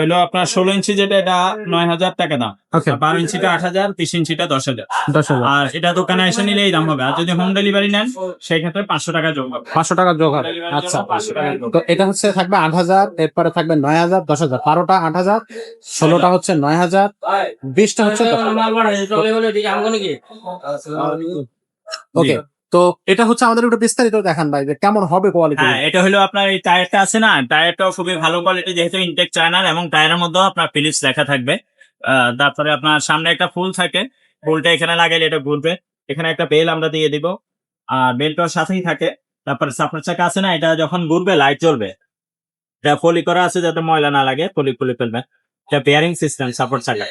হলো আপনার 16 ইঞ্চি যেটা এটা 9,000 টাকা দাম। ওকে, 12 ইঞ্চিটা 8,000, 30 ইঞ্চিটা 10,000। 10,000। আর এটা দোকানে এসে নিলে এই দাম হবে। আর যদি হোম ডেলিভারি নেন সেই ক্ষেত্রে 500 টাকা যোগ হবে। 500 টাকা যোগ হবে। আচ্ছা, 500 টাকা যোগ। তো এটা হচ্ছে থাকবে 8,000, এরপরে থাকবে 9,000, 10,000, 12টা 8,000, 16টা হচ্ছে 9,000, 20টা হচ্ছে 10,000। ওকে, তো এটা হচ্ছে আমাদের একটু বিস্তারিত দেখান ভাই, যে কেমন হবে কোয়ালিটি। হ্যাঁ, এটা হলো আপনার এই টায়ারটা আছে না, টায়ারটাও খুবই ভালো কোয়ালিটি, যেহেতু ইনটেক চায়নার, এবং টায়ারের মধ্যেও আপনার ফিলিপস লেখা থাকবে। তারপরে আপনার সামনে একটা ফুল থাকে, ফুলটা এখানে লাগাইলে এটা ঘুরবে। এখানে একটা বেল আমরা দিয়ে দিব, আর বেলটার সাথেই থাকে। তারপরে সাপোর্ট চাকা আছে না, এটা যখন ঘুরবে লাইট জ্বলবে। এটা পলি করা আছে যাতে ময়লা না লাগে, পলি ফেলবে। এটা বেয়ারিং সিস্টেম সাপোর্ট চাকা।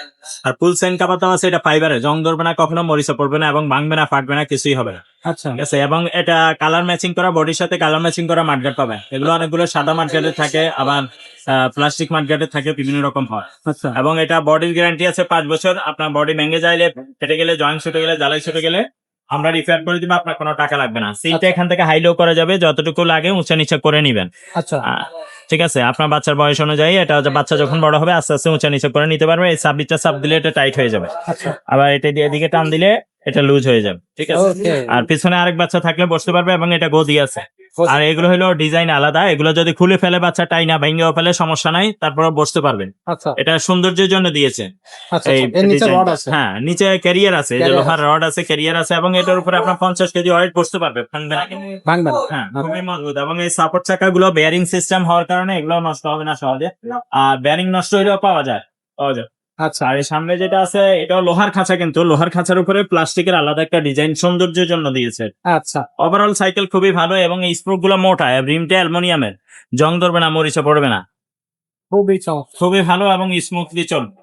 আর ফুল সেন কাভার দেওয়া আছে, এটা ফাইবারে, জং ধরবে না, কখনো মরিচা পড়বে না, এবং ভাঙবে না, ফাটবে না, কিছুই হবে না। আচ্ছা, ঠিক আছে, এবং এটা কালার ম্যাচিং করা, বডির সাথে কালার ম্যাচিং করা মাঠগার্ড পাবে। এগুলো অনেকগুলো সাদা মাঠগার্ডে থাকে, আবার প্লাস্টিক মাঠগার্ডে থাকে, বিভিন্ন রকম হয়। আচ্ছা, এবং এটা বডির গ্যারান্টি আছে 5 বছর। আপনার বডি ভেঙে যাইলে, ফেটে গেলে, জয়েন্ট ছুটে গেলে, জ্বালাই ছুটে গেলে আমরা রিপেয়ার করে দিব, আপনার কোনো টাকা লাগবে না। সিটটা এখান থেকে হাই লো করা যাবে, যতটুকু লাগে উঁচা নিচা করে নিবেন। আচ্ছা, ঠিক আছে, আপনার বাচ্চার বয়স অনুযায়ী এটা হচ্ছে, বাচ্চা যখন বড় হবে আস্তে আস্তে উঁচা নিচে করে নিতে পারবে। এই সাবলিটটা চাপ দিলে এটা টাইট হয়ে যাবে, আচ্ছা। আবার এটা দিয়ে এদিকে টান দিলে এটা লুজ হয়ে যাবে। ঠিক আছে, ওকে, আর পিছনে আরেক বাচ্চা থাকলে বসতে পারবে, এবং এটা গদি আছে। আর এগুলো হলো ডিজাইন আলাদা, এগুলো যদি খুলে ফেলে বাচ্চা, টাই না ভেঙেও ফেলে, সমস্যা নাই, তারপরে বসতে পারবেন। আচ্ছা, এটা সৌন্দর্যের জন্য দিয়েছে। আচ্ছা, এই এর নিচে ডিজাইনটা। রড আছে। হ্যাঁ, নিচে ক্যারিয়ার আছে, এই যে Carrier লোহার রড আছে, ক্যারিয়ার আছে, এবং এটার উপরে আপনার 50 কেজি ওয়েট বসতে পারবে, ভাঙবে না। ভাঙবে না। হ্যাঁ, খুবই মজবুত। এবং এই সাপোর্ট চাকা গুলো বেয়ারিং সিস্টেম হওয়ার কারণে এগুলো নষ্ট হবে না সহজে। আর বেয়ারিং নষ্ট হইলেও পাওয়া যায়। আচ্ছা, আর এই সামনে যেটা আছে এটাও লোহার খাঁচা, কিন্তু লোহার খাঁচার উপরে প্লাস্টিকের আলাদা একটা ডিজাইন সৌন্দর্যের জন্য দিয়েছে। আচ্ছা, ওভারঅল সাইকেল খুবই ভালো, এবং এই স্প্রোক গুলো মোটা, রিমটা অ্যালুমিনিয়ামের, জং ধরবে না, মরিচা পড়বে না, খুবই চমৎকার। খুবই ভালো এবং স্মুথলি চলবে।